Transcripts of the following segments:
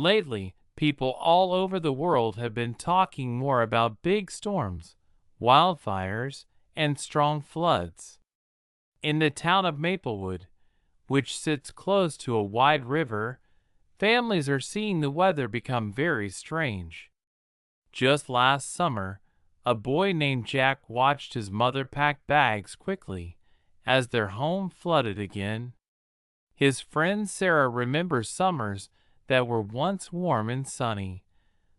Lately, people all over the world have been talking more about big storms, wildfires, and strong floods. In the town of Maplewood, which sits close to a wide river, families are seeing the weather become very strange. Just last summer, a boy named Jack watched his mother pack bags quickly as their home flooded again. His friend Sarah remembers summers that were once warm and sunny,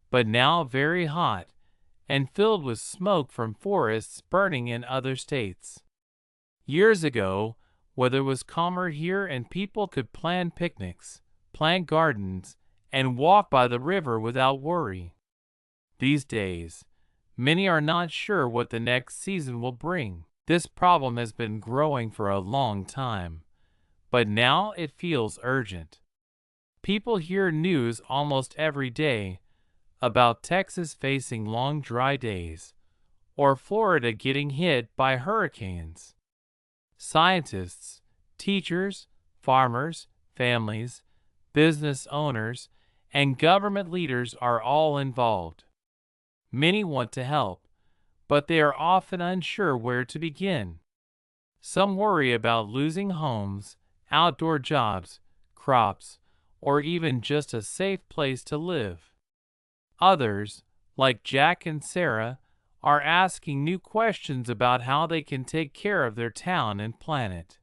but now very hot and filled with smoke from forests burning in other states. Years ago, weather was calmer here and people could plan picnics, plant gardens, and walk by the river without worry. These days, many are not sure what the next season will bring. This problem has been growing for a long time, but now it feels urgent. People hear news almost every day about Texas facing long dry days, or Florida getting hit by hurricanes. Scientists, teachers, farmers, families, business owners, and government leaders are all involved. Many want to help, but they are often unsure where to begin. Some worry about losing homes, outdoor jobs, crops, or even just a safe place to live. Others, like Jack and Sarah, are asking new questions about how they can take care of their town and planet.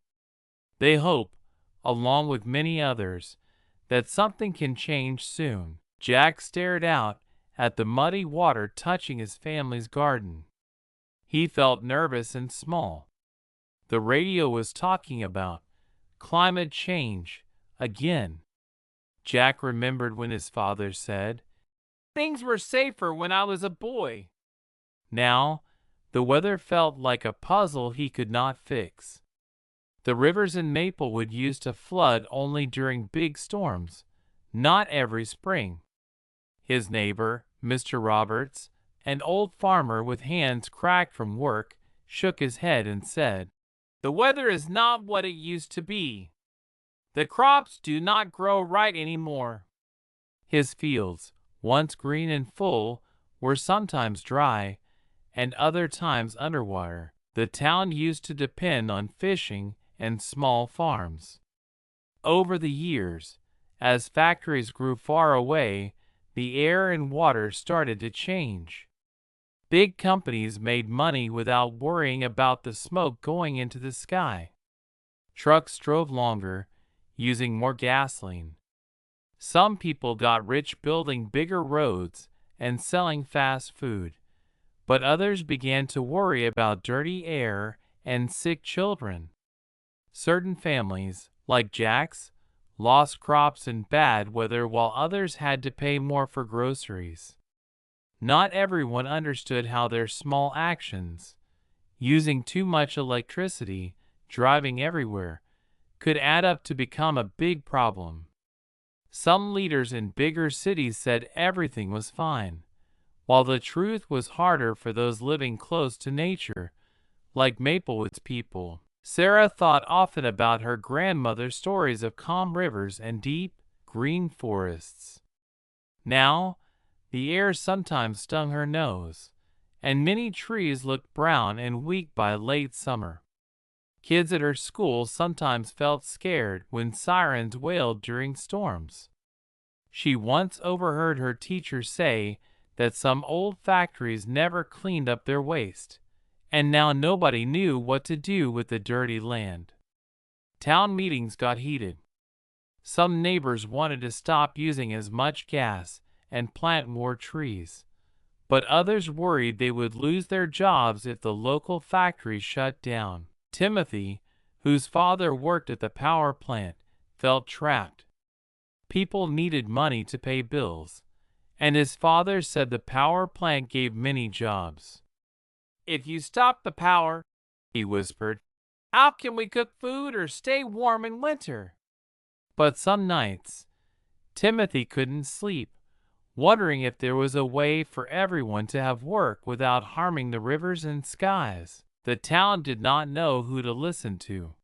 They hope, along with many others, that something can change soon. Jack stared out at the muddy water touching his family's garden. He felt nervous and small. The radio was talking about climate change again. Jack remembered when his father said, "Things were safer when I was a boy." Now, the weather felt like a puzzle he could not fix. The rivers in Maplewood used to flood only during big storms, not every spring. His neighbor, Mr. Roberts, an old farmer with hands cracked from work, shook his head and said, "The weather is not what it used to be. The crops do not grow right anymore." His fields, once green and full, were sometimes dry, and other times underwater. The town used to depend on fishing and small farms. Over the years, as factories grew far away, the air and water started to change. Big companies made money without worrying about the smoke going into the sky. Trucks drove longer, using more gasoline. Some people got rich building bigger roads and selling fast food, but others began to worry about dirty air and sick children. Certain families, like Jack's, lost crops in bad weather while others had to pay more for groceries. Not everyone understood how their small actions, using too much electricity, driving everywhere, could add up to become a big problem. Some leaders in bigger cities said everything was fine, while the truth was harder for those living close to nature, like Maplewood's people. Sarah thought often about her grandmother's stories of calm rivers and deep, green forests. Now, the air sometimes stung her nose, and many trees looked brown and weak by late summer. Kids at her school sometimes felt scared when sirens wailed during storms. She once overheard her teacher say that some old factories never cleaned up their waste, and now nobody knew what to do with the dirty land. Town meetings got heated. Some neighbors wanted to stop using as much gas and plant more trees, but others worried they would lose their jobs if the local factory shut down. Timothy, whose father worked at the power plant, felt trapped. People needed money to pay bills, and his father said the power plant gave many jobs. "If you stop the power," he whispered, "how can we cook food or stay warm in winter?" But some nights, Timothy couldn't sleep, wondering if there was a way for everyone to have work without harming the rivers and skies. The town did not know who to listen to.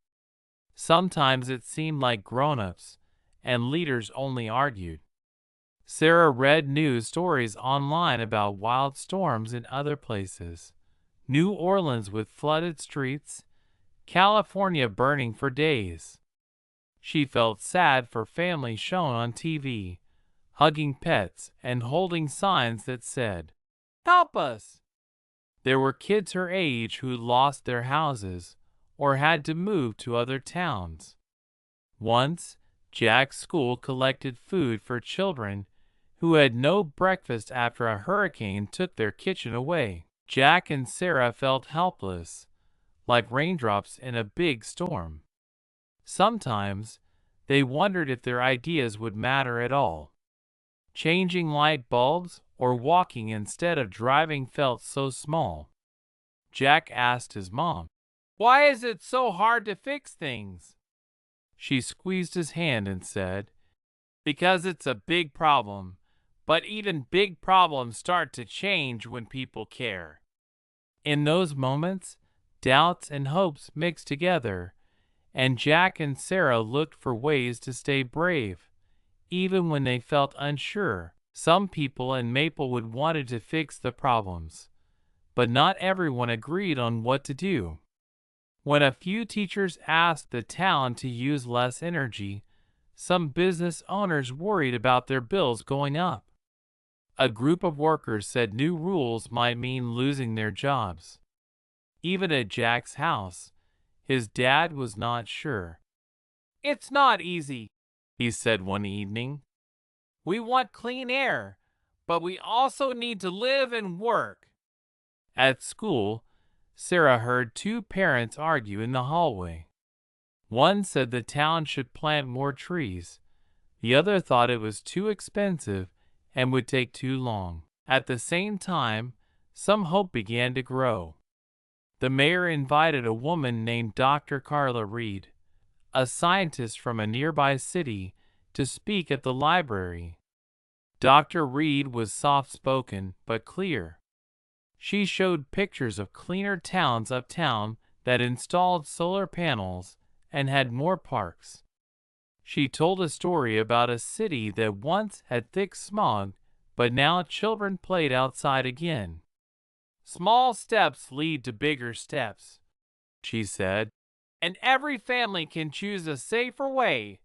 Sometimes it seemed like grown-ups and leaders only argued. Sarah read news stories online about wild storms in other places. New Orleans with flooded streets, California burning for days. She felt sad for families shown on TV, hugging pets and holding signs that said, "Help us." There were kids her age who lost their houses or had to move to other towns. Once, Jack's school collected food for children who had no breakfast after a hurricane took their kitchen away. Jack and Sarah felt helpless, like raindrops in a big storm. Sometimes, they wondered if their ideas would matter at all. Changing light bulbs or walking instead of driving felt so small. Jack asked his mom, "Why is it so hard to fix things?" She squeezed his hand and said, "Because it's a big problem, but even big problems start to change when people care." In those moments, doubts and hopes mixed together, and Jack and Sarah looked for ways to stay brave, even when they felt unsure. Some people in Maplewood wanted to fix the problems, but not everyone agreed on what to do. When a few teachers asked the town to use less energy, some business owners worried about their bills going up. A group of workers said new rules might mean losing their jobs. Even at Jack's house, his dad was not sure. "It's not easy," he said one evening. "We want clean air, but we also need to live and work." At school, Sarah heard two parents argue in the hallway. One said the town should plant more trees. The other thought it was too expensive and would take too long. At the same time, some hope began to grow. The mayor invited a woman named Dr. Carla Reed, a scientist from a nearby city, to speak at the library. Dr. Reed was soft-spoken but clear. She showed pictures of cleaner towns uptown that installed solar panels and had more parks. She told a story about a city that once had thick smog, but now children played outside again. "Small steps lead to bigger steps," she said, "and every family can choose a safer way,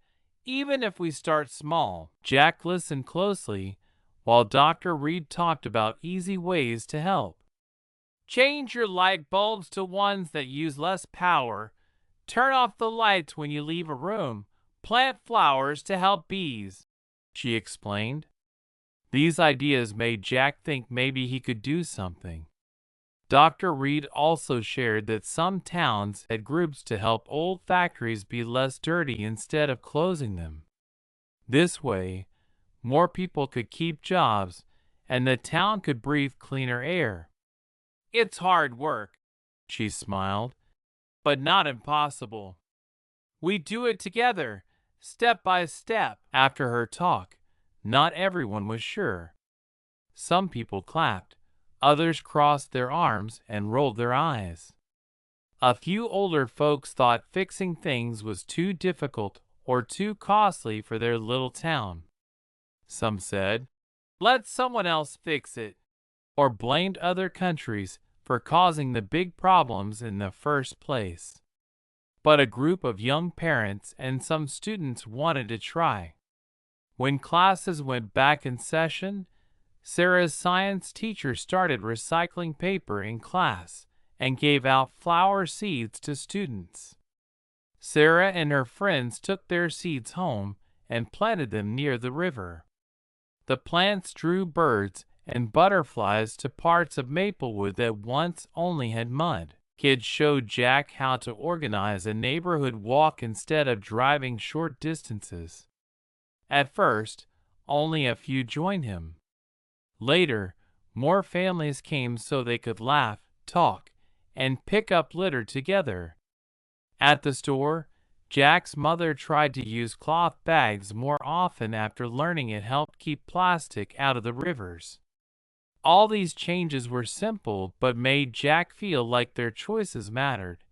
even if we start small." Jack listened closely while Dr. Reed talked about easy ways to help. "Change your light bulbs to ones that use less power. Turn off the lights when you leave a room. Plant flowers to help bees," she explained. These ideas made Jack think maybe he could do something. Dr. Reed also shared that some towns had groups to help old factories be less dirty instead of closing them. This way, more people could keep jobs and the town could breathe cleaner air. "It's hard work," she smiled, "but not impossible. We do it together, step by step." After her talk, not everyone was sure. Some people clapped. Others crossed their arms and rolled their eyes. A few older folks thought fixing things was too difficult or too costly for their little town. Some said, "Let someone else fix it," or blamed other countries for causing the big problems in the first place. But a group of young parents and some students wanted to try. When classes went back in session, Sarah's science teacher started recycling paper in class and gave out flower seeds to students. Sarah and her friends took their seeds home and planted them near the river. The plants drew birds and butterflies to parts of Maplewood that once only had mud. Kids showed Jack how to organize a neighborhood walk instead of driving short distances. At first, only a few joined him. Later, more families came so they could laugh, talk, and pick up litter together. At the store, Jack's mother tried to use cloth bags more often after learning it helped keep plastic out of the rivers. All these changes were simple but made Jack feel like their choices mattered,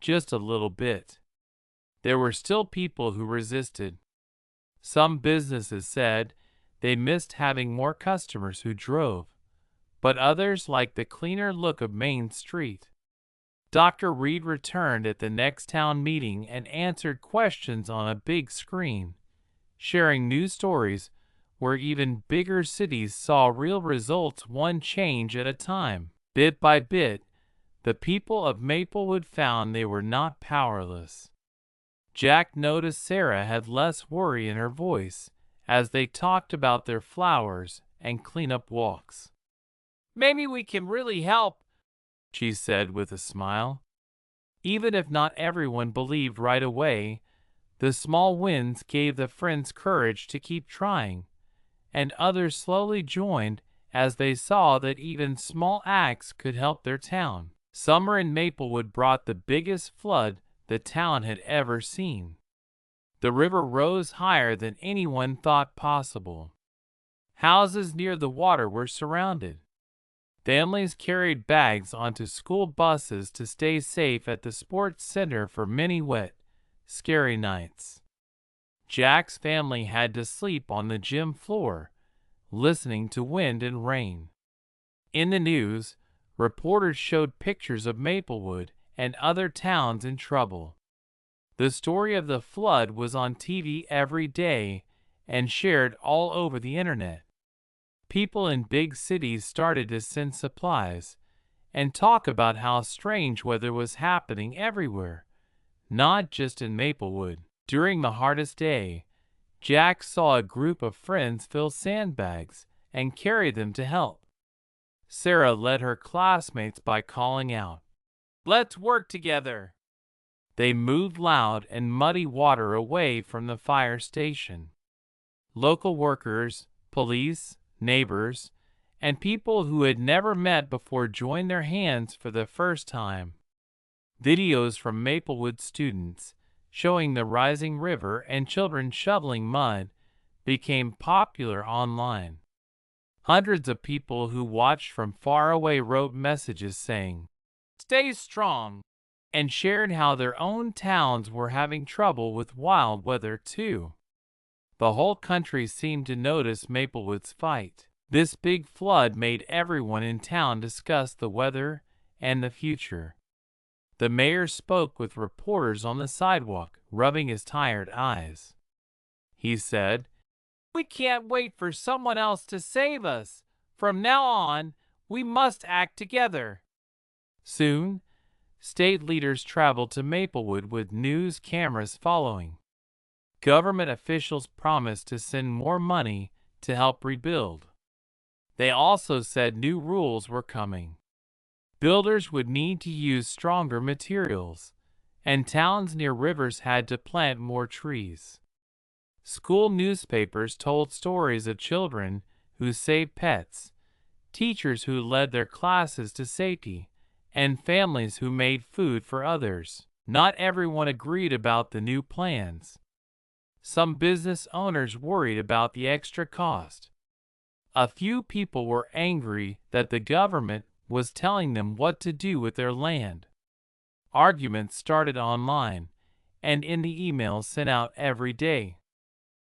just a little bit. There were still people who resisted. Some businesses said They missed having more customers who drove, but others liked the cleaner look of Main Street. Dr. Reed returned at the next town meeting and answered questions on a big screen, sharing news stories where even bigger cities saw real results, one change at a time. Bit by bit, the people of Maplewood found they were not powerless. Jack noticed Sarah had less worry in her voice as they talked about their flowers and cleanup walks. "Maybe we can really help," she said with a smile. Even if not everyone believed right away, the small wins gave the friends courage to keep trying, and others slowly joined as they saw that even small acts could help their town. Summer in Maplewood brought the biggest flood the town had ever seen. The river rose higher than anyone thought possible. Houses near the water were surrounded. Families carried bags onto school buses to stay safe at the sports center for many wet, scary nights. Jack's family had to sleep on the gym floor, listening to wind and rain. In the news, reporters showed pictures of Maplewood and other towns in trouble. The story of the flood was on TV every day and shared all over the internet. People in big cities started to send supplies and talk about how strange weather was happening everywhere, not just in Maplewood. During the hardest day, Jack saw a group of friends fill sandbags and carry them to help. Sarah led her classmates by calling out, "Let's work together." They moved loud and muddy water away from the fire station. Local workers, police, neighbors, and people who had never met before joined their hands for the first time. Videos from Maplewood students showing the rising river and children shoveling mud became popular online. Hundreds of people who watched from far away wrote messages saying, "Stay strong," and shared how their own towns were having trouble with wild weather too. The whole country seemed to notice Maplewood's fight. This big flood made everyone in town discuss the weather and the future. The mayor spoke with reporters on the sidewalk, rubbing his tired eyes. He said, "We can't wait for someone else to save us. From now on, we must act together." Soon, state leaders traveled to Maplewood with news cameras following. Government officials promised to send more money to help rebuild. They also said new rules were coming. Builders would need to use stronger materials, and towns near rivers had to plant more trees. School newspapers told stories of children who saved pets, teachers who led their classes to safety, and families who made food for others. Not everyone agreed about the new plans. Some business owners worried about the extra cost. A few people were angry that the government was telling them what to do with their land. Arguments started online and in the emails sent out every day.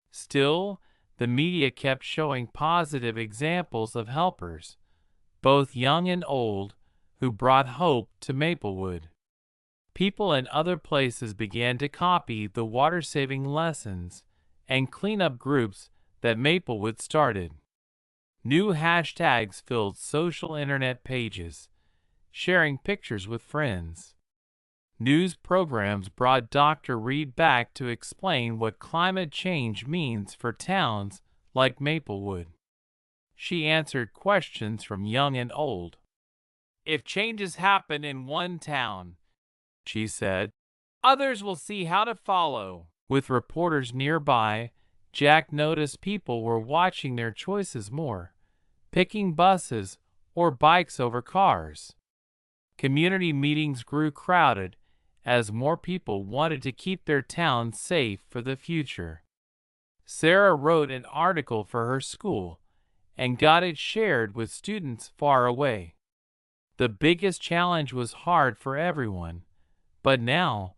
Still, the media kept showing positive examples of helpers, both young and old, who brought hope to Maplewood. People in other places began to copy the water-saving lessons and cleanup groups that Maplewood started. New hashtags filled social internet pages, sharing pictures with friends. News programs brought Dr. Reed back to explain what climate change means for towns like Maplewood. She answered questions from young and old. "If changes happen in one town," she said, "others will see how to follow." With reporters nearby, Jack noticed people were watching their choices more, picking buses or bikes over cars. Community meetings grew crowded as more people wanted to keep their town safe for the future. Sarah wrote an article for her school and got it shared with students far away. The biggest challenge was hard for everyone, but now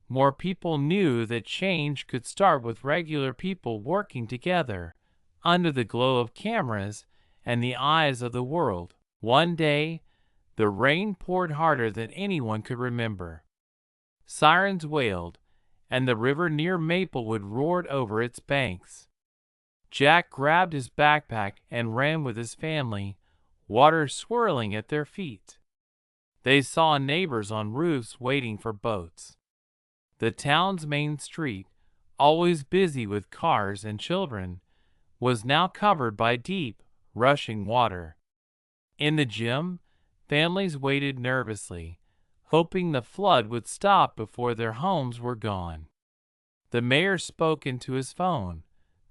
more people knew that change could start with regular people working together, under the glow of cameras and the eyes of the world. One day, the rain poured harder than anyone could remember. Sirens wailed, and the river near Maplewood roared over its banks. Jack grabbed his backpack and ran with his family, water swirling at their feet. They saw neighbors on roofs waiting for boats. The town's main street, always busy with cars and children, was now covered by deep, rushing water. In the gym, families waited nervously, hoping the flood would stop before their homes were gone. The mayor spoke into his phone,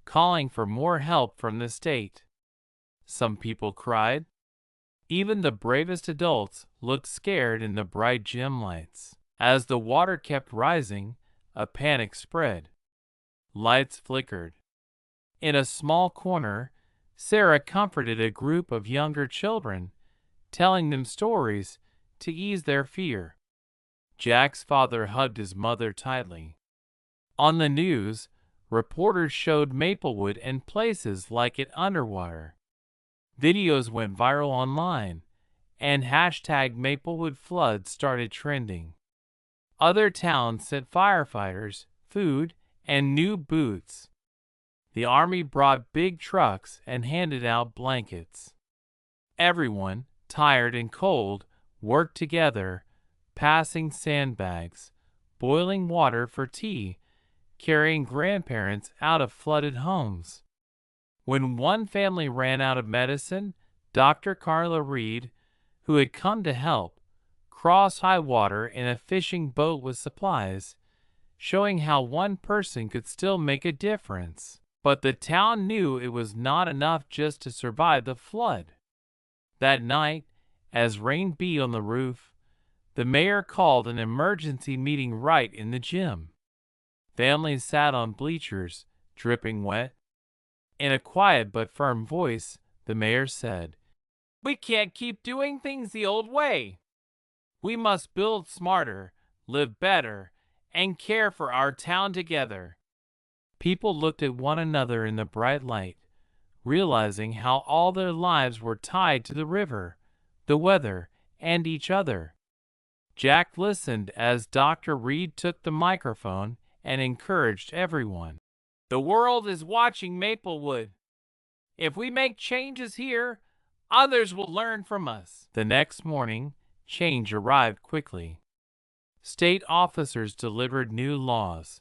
calling for more help from the state. Some people cried. Even the bravest adults looked scared in the bright gym lights. As the water kept rising, a panic spread. Lights flickered. In a small corner, Sarah comforted a group of younger children, telling them stories to ease their fear. Jack's father hugged his mother tightly. On the news, reporters showed Maplewood and places like it underwater. Videos went viral online, and hashtag Maplewood Flood started trending. Other towns sent firefighters, food, and new boots. The army brought big trucks and handed out blankets. Everyone, tired and cold, worked together, passing sandbags, boiling water for tea, carrying grandparents out of flooded homes. When one family ran out of medicine, Dr. Carla Reed, who had come to help, crossed high water in a fishing boat with supplies, showing how one person could still make a difference. But the town knew it was not enough just to survive the flood. That night, as rain beat on the roof, the mayor called an emergency meeting right in the gym. Families sat on bleachers, dripping wet. In a quiet but firm voice, the mayor said, "We can't keep doing things the old way. We must build smarter, live better, and care for our town together." People looked at one another in the bright light, realizing how all their lives were tied to the river, the weather, and each other. Jack listened as Dr. Reed took the microphone and encouraged everyone. "The world is watching Maplewood. If we make changes here, others will learn from us." The next morning, change arrived quickly. State officers delivered new laws,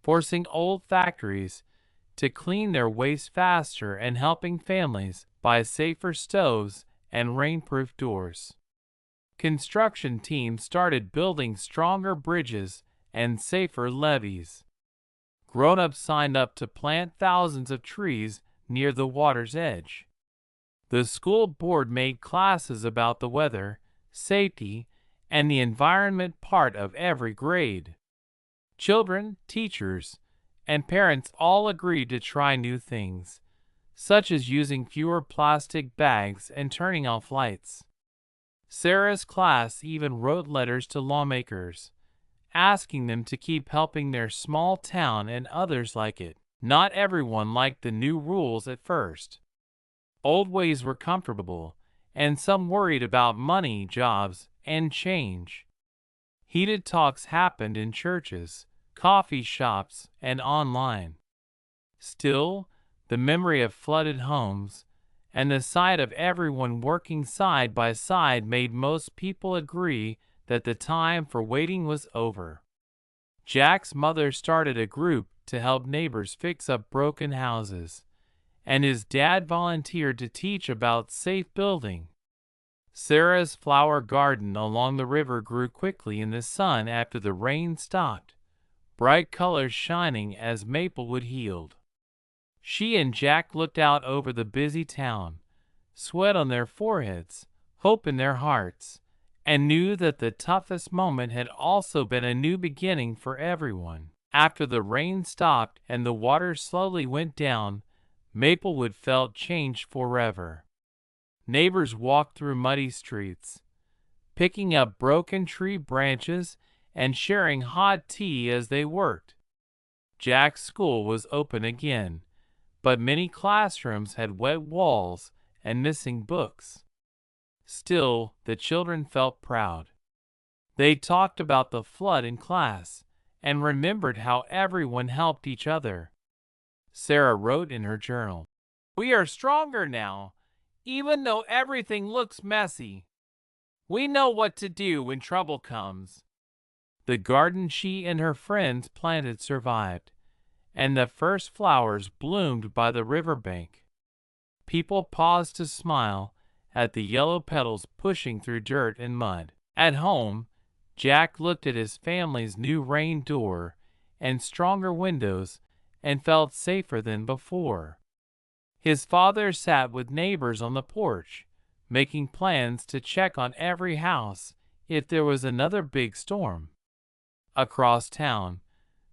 forcing old factories to clean their waste faster and helping families buy safer stoves and rainproof doors. Construction teams started building stronger bridges and safer levees. Grown-ups signed up to plant thousands of trees near the water's edge. The school board made classes about the weather, safety, and the environment part of every grade. Children, teachers, and parents all agreed to try new things, such as using fewer plastic bags and turning off lights. Sarah's class even wrote letters to lawmakers, asking them to keep helping their small town and others like it. Not everyone liked the new rules at first. Old ways were comfortable, and some worried about money, jobs, and change. Heated talks happened in churches, coffee shops, and online. Still, the memory of flooded homes and the sight of everyone working side by side made most people agree that the time for waiting was over. Jack's mother started a group to help neighbors fix up broken houses, and his dad volunteered to teach about safe building. Sarah's flower garden along the river grew quickly in the sun after the rain stopped, bright colors shining as Maplewood healed. She and Jack looked out over the busy town, sweat on their foreheads, hope in their hearts, and knew that the toughest moment had also been a new beginning for everyone. After the rain stopped and the water slowly went down, Maplewood felt changed forever. Neighbors walked through muddy streets, picking up broken tree branches and sharing hot tea as they worked. Jack's school was open again, but many classrooms had wet walls and missing books. Still, the children felt proud. They talked about the flood in class and remembered how everyone helped each other. Sarah wrote in her journal, "We are stronger now, even though everything looks messy. We know what to do when trouble comes." The garden she and her friends planted survived, and the first flowers bloomed by the riverbank. People paused to smile at the yellow petals pushing through dirt and mud. At home, Jack looked at his family's new rain door and stronger windows and felt safer than before. His father sat with neighbors on the porch, making plans to check on every house if there was another big storm. Across town,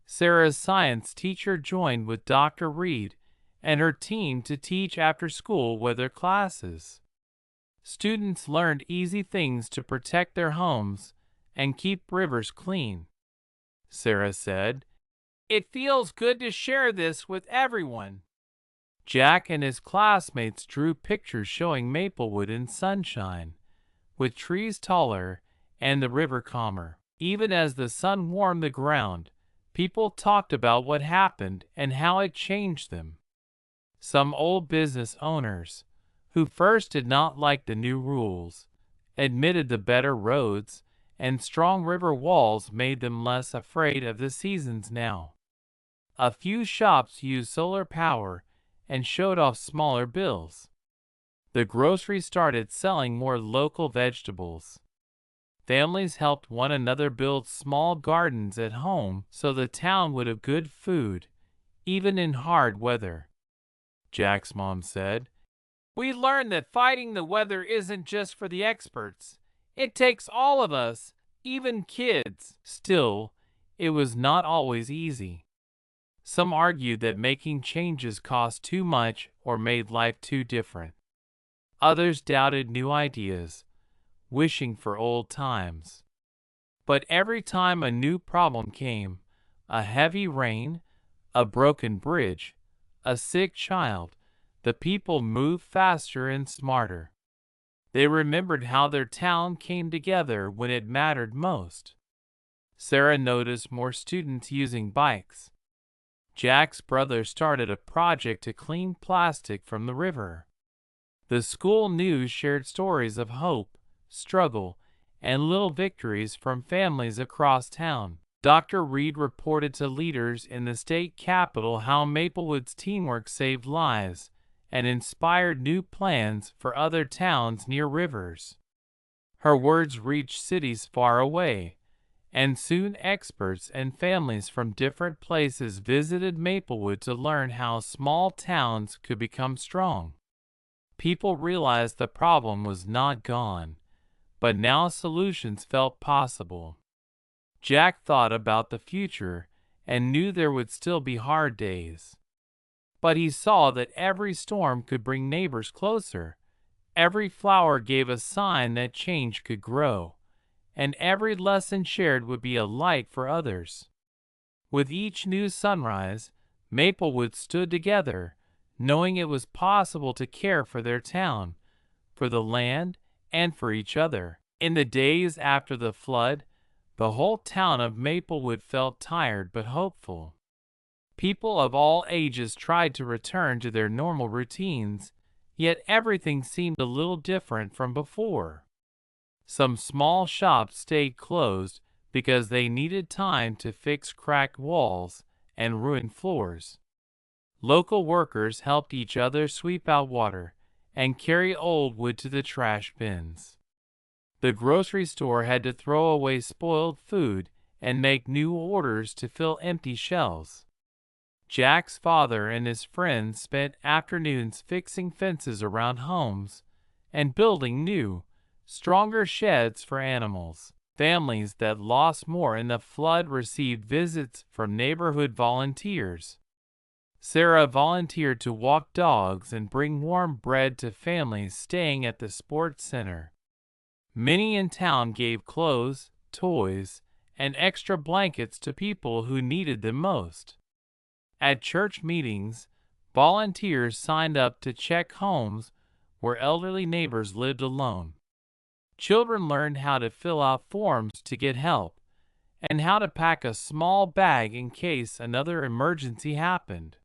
Sarah's science teacher joined with Dr. Reed and her team to teach after-school weather classes. Students learned easy things to protect their homes and keep rivers clean. Sarah said, "It feels good to share this with everyone." Jack and his classmates drew pictures showing Maplewood in sunshine, with trees taller and the river calmer. Even as the sun warmed the ground, people talked about what happened and how it changed them. Some old business owners, who first did not like the new rules, admitted the better roads and strong river walls made them less afraid of the seasons now. A few shops used solar power and showed off smaller bills. The grocery started selling more local vegetables. Families helped one another build small gardens at home so the town would have good food, even in hard weather. Jack's mom said, "We learned that fighting the weather isn't just for the experts. It takes all of us, even kids." Still, it was not always easy. Some argued that making changes cost too much or made life too different. Others doubted new ideas, wishing for old times. But every time a new problem came, a heavy rain, a broken bridge, a sick child, the people moved faster and smarter. They remembered how their town came together when it mattered most. Sarah noticed more students using bikes. Jack's brother started a project to clean plastic from the river. The school news shared stories of hope, struggle, and little victories from families across town. Dr. Reed reported to leaders in the state capitol how Maplewood's teamwork saved lives and inspired new plans for other towns near rivers. Her words reached cities far away, and soon experts and families from different places visited Maplewood to learn how small towns could become strong. People realized the problem was not gone, but now solutions felt possible. Jack thought about the future and knew there would still be hard days. But he saw that every storm could bring neighbors closer. Every flower gave a sign that change could grow, and every lesson shared would be a light for others. With each new sunrise, Maplewood stood together, knowing it was possible to care for their town, for the land, and for each other. In the days after the flood, the whole town of Maplewood felt tired but hopeful. People of all ages tried to return to their normal routines, yet everything seemed a little different from before. Some small shops stayed closed because they needed time to fix cracked walls and ruined floors. Local workers helped each other sweep out water and carry old wood to the trash bins. The grocery store had to throw away spoiled food and make new orders to fill empty shelves. Jack's father and his friends spent afternoons fixing fences around homes and building new, stronger sheds for animals. Families that lost more in the flood received visits from neighborhood volunteers. Sarah volunteered to walk dogs and bring warm bread to families staying at the sports center. Many in town gave clothes, toys, and extra blankets to people who needed them most. At church meetings, Volunteers signed up to check homes where elderly neighbors lived alone. Children learned how to fill out forms to get help and how to pack a small bag in case another emergency happened.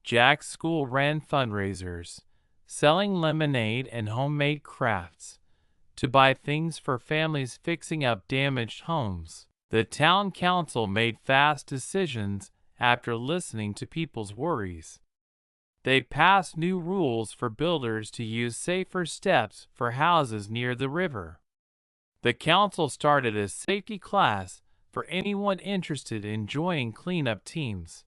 Jack's school ran fundraisers, selling lemonade and homemade crafts to buy things for families fixing up damaged homes. The town council made fast decisions after listening to people's worries. They passed new rules for builders to use safer steps for houses near the river. The council started a safety class for anyone interested in joining cleanup teams.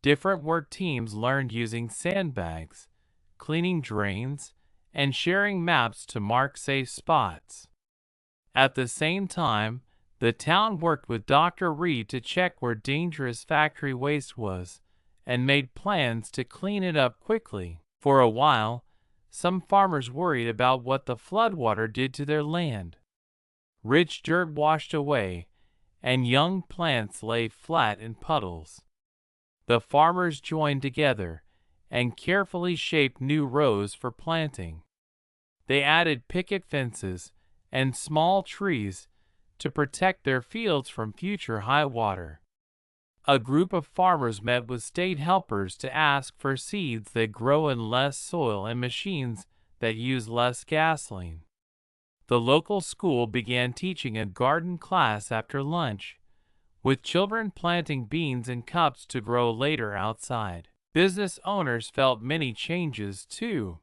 Different work teams learned using sandbags, cleaning drains, and sharing maps to mark safe spots. At the same time, the town worked with Dr. Reed to check where dangerous factory waste was and made plans to clean it up quickly. For a while, some farmers worried about what the floodwater did to their land. Rich dirt washed away, and young plants lay flat in puddles. The farmers joined together and carefully shaped new rows for planting. They added picket fences and small trees to protect their fields from future high water. A group of farmers met with state helpers to ask for seeds that grow in less soil and machines that use less gasoline. The local school began teaching a garden class after lunch, with children planting beans in cups to grow later outside. Business owners felt many changes too.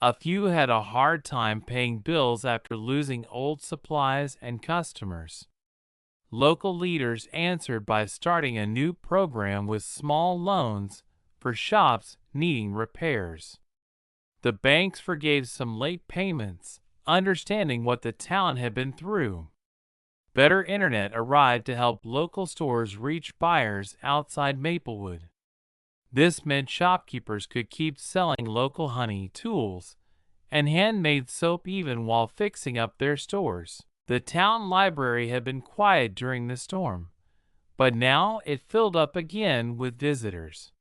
A few had a hard time paying bills after losing old supplies and customers. Local leaders answered by starting a new program with small loans for shops needing repairs. The banks forgave some late payments, understanding what the town had been through. Better internet arrived to help local stores reach buyers outside Maplewood. This meant shopkeepers could keep selling local honey, tools, and handmade soap even while fixing up their stores. The town library had been quiet during the storm, but now it filled up again with visitors.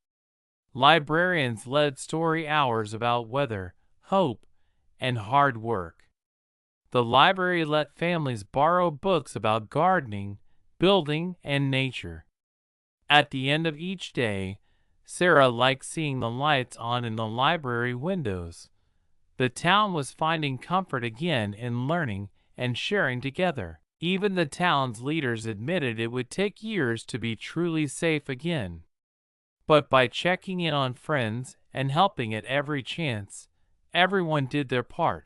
Librarians led story hours about weather, hope, and hard work. The library let families borrow books about gardening, building, and nature. At the end of each day, Sarah liked seeing the lights on in the library windows. The town was finding comfort again in learning and sharing together. Even the town's leaders admitted it would take years to be truly safe again. But by checking in on friends and helping at every chance, everyone did their part.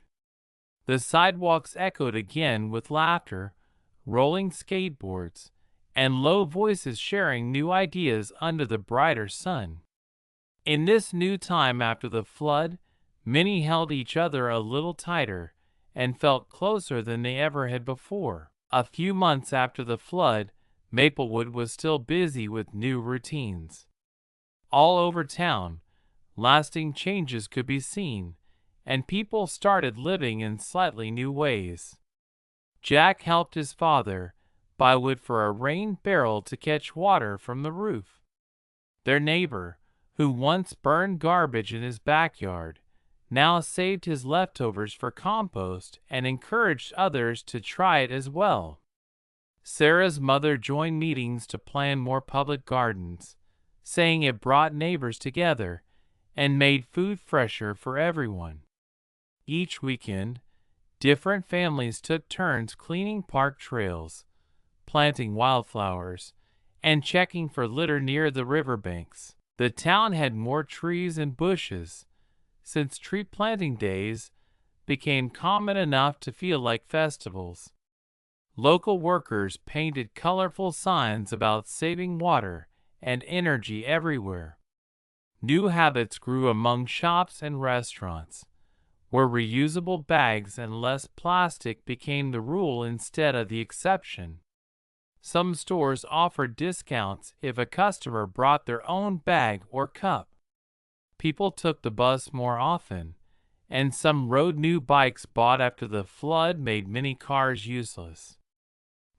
The sidewalks echoed again with laughter, rolling skateboards, and low voices sharing new ideas under the brighter sun. In this new time after the flood, many held each other a little tighter and felt closer than they ever had before. A few months after the flood, Maplewood was still busy with new routines. All over town, lasting changes could be seen, and people started living in slightly new ways. Jack helped his father buy wood for a rain barrel to catch water from the roof. Their neighbor, who once burned garbage in his backyard, now saved his leftovers for compost and encouraged others to try it as well. Sarah's mother joined meetings to plan more public gardens, saying it brought neighbors together and made food fresher for everyone. Each weekend, different families took turns cleaning park trails, planting wildflowers, and checking for litter near the riverbanks. The town had more trees and bushes, since tree planting days became common enough to feel like festivals. Local workers painted colorful signs about saving water and energy everywhere. New habits grew among shops and restaurants, where reusable bags and less plastic became the rule instead of the exception. Some stores offered discounts if a customer brought their own bag or cup. People took the bus more often, and some rode new bikes bought after the flood made many cars useless.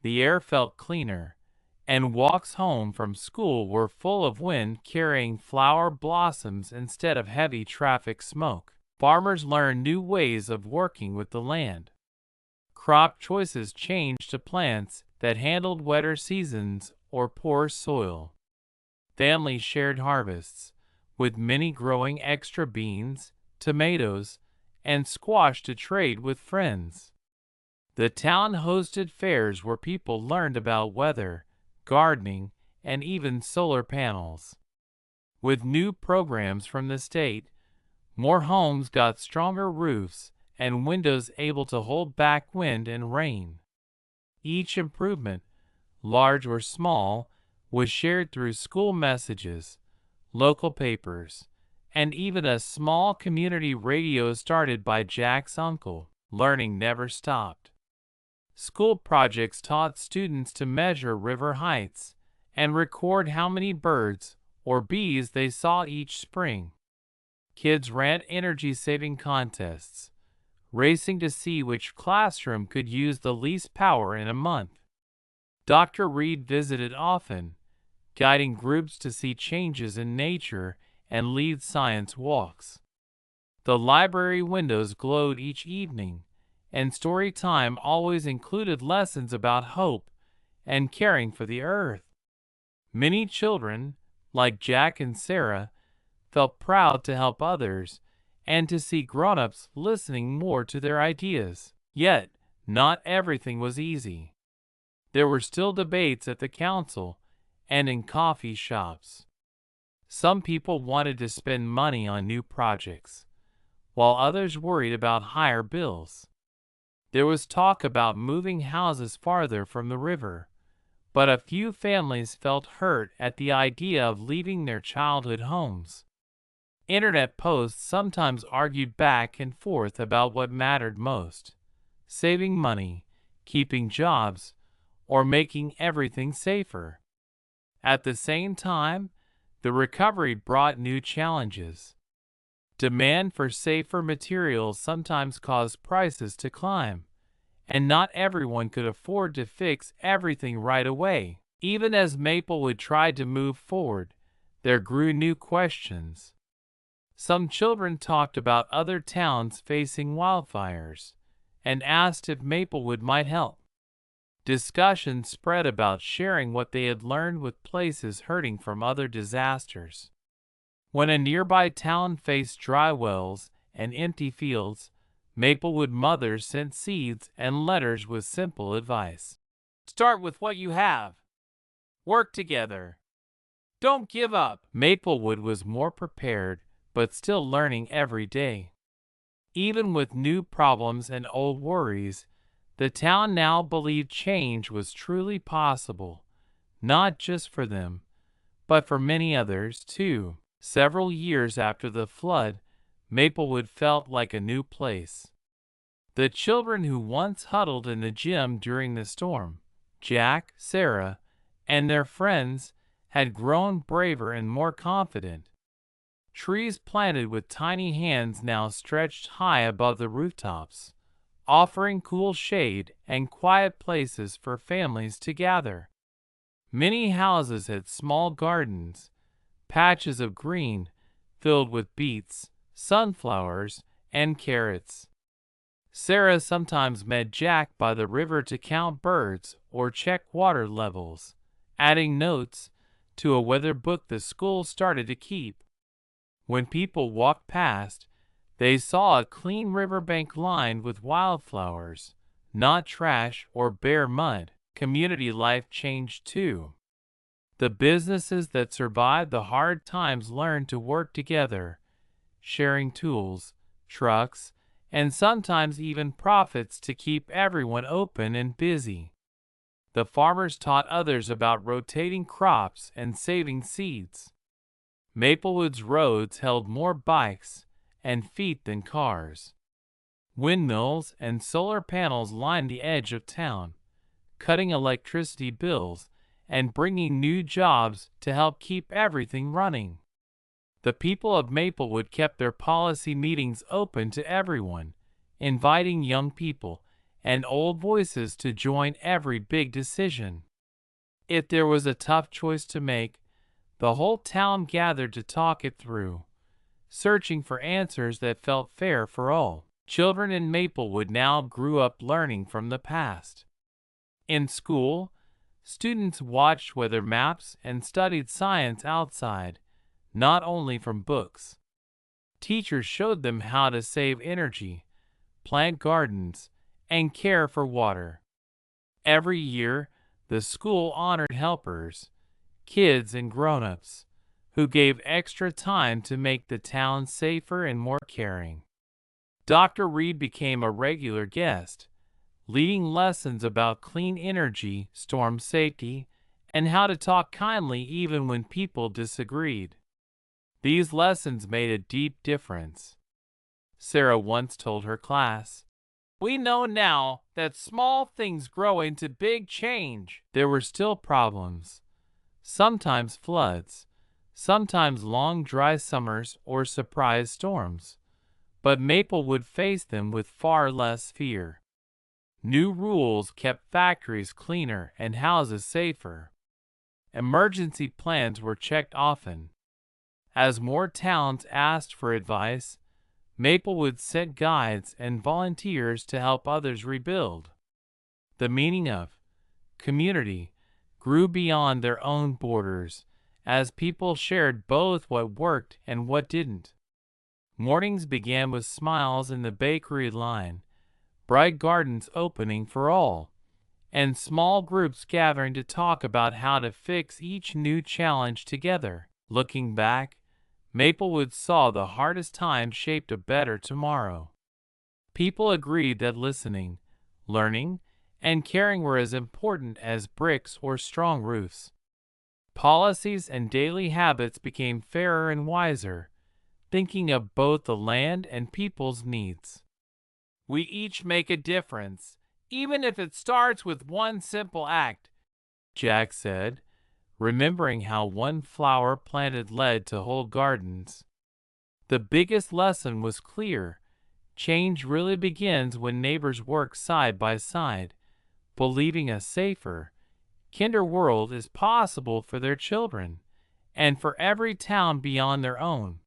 The air felt cleaner, and walks home from school were full of wind carrying flower blossoms instead of heavy traffic smoke. Farmers learned new ways of working with the land. Crop choices changed to plants that handled wetter seasons or poor soil. Families shared harvests, with many growing extra beans, tomatoes, and squash to trade with friends. The town hosted fairs where people learned about weather, gardening, and even solar panels. With new programs from the state, more homes got stronger roofs and windows able to hold back wind and rain. Each improvement, large or small, was shared through school messages, local papers, and even a small community radio started by Jack's uncle. Learning never stopped. School projects taught students to measure river heights and record how many birds or bees they saw each spring. Kids ran energy-saving contests, racing to see which classroom could use the least power in a month. Dr. Reed visited often, guiding groups to see changes in nature and lead science walks. The library windows glowed each evening, and story time always included lessons about hope and caring for the earth. Many children, like Jack and Sarah, felt proud to help others and to see grown-ups listening more to their ideas. Yet, not everything was easy. There were still debates at the council and in coffee shops. Some people wanted to spend money on new projects, while others worried about higher bills. There was talk about moving houses farther from the river, but a few families felt hurt at the idea of leaving their childhood homes. Internet posts sometimes argued back and forth about what mattered most: saving money, keeping jobs, or making everything safer. At the same time, the recovery brought new challenges. Demand for safer materials sometimes caused prices to climb, and not everyone could afford to fix everything right away. Even as Maplewood tried to move forward, there grew new questions. Some children talked about other towns facing wildfires and asked if Maplewood might help. Discussions spread about sharing what they had learned with places hurting from other disasters. When a nearby town faced dry wells and empty fields, Maplewood mothers sent seeds and letters with simple advice. Start with what you have. Work together. Don't give up. Maplewood was more prepared, but still learning every day. Even with new problems and old worries, the town now believed change was truly possible, not just for them, but for many others too. Several years after the flood, Maplewood felt like a new place. The children who once huddled in the gym during the storm, Jack, Sarah, and their friends, had grown braver and more confident. Trees planted with tiny hands now stretched high above the rooftops, offering cool shade and quiet places for families to gather. Many houses had small gardens, patches of green filled with beets, sunflowers, and carrots. Sarah sometimes met Jack by the river to count birds or check water levels, adding notes to a weather book the school started to keep. When people walked past, they saw a clean riverbank lined with wildflowers, not trash or bare mud. Community life changed too. The businesses that survived the hard times learned to work together, sharing tools, trucks, and sometimes even profits to keep everyone open and busy. The farmers taught others about rotating crops and saving seeds. Maplewood's roads held more bikes and feet than cars. Windmills and solar panels lined the edge of town, cutting electricity bills and bringing new jobs to help keep everything running. The people of Maplewood kept their policy meetings open to everyone, inviting young people and old voices to join every big decision. If there was a tough choice to make, the whole town gathered to talk it through, searching for answers that felt fair for all. Children in Maplewood now grew up learning from the past. In school, students watched weather maps and studied science outside, not only from books. Teachers showed them how to save energy, plant gardens, and care for water. Every year, the school honored helpers, kids and grown-ups, who gave extra time to make the town safer and more caring. Dr. Reed became a regular guest, leading lessons about clean energy, storm safety, and how to talk kindly even when people disagreed. These lessons made a deep difference. Sarah once told her class, "We know now that small things grow into big change." There were still problems, sometimes floods, sometimes long dry summers or surprise storms, but Maplewood faced them with far less fear. New rules kept factories cleaner and houses safer. Emergency plans were checked often. As more towns asked for advice, Maplewood sent guides and volunteers to help others rebuild. The meaning of community grew beyond their own borders as people shared both what worked and what didn't. Mornings began with smiles in the bakery line, bright gardens opening for all, and small groups gathering to talk about how to fix each new challenge together. Looking back, Maplewood saw the hardest times shaped a better tomorrow. People agreed that listening, learning, and caring were as important as bricks or strong roofs. Policies and daily habits became fairer and wiser, thinking of both the land and people's needs. We each make a difference, even if it starts with one simple act, Jack said, remembering how one flower planted led to whole gardens. The biggest lesson was clear. Change really begins when neighbors work side by side, believing a safer, kinder world is possible for their children, and for every town beyond their own.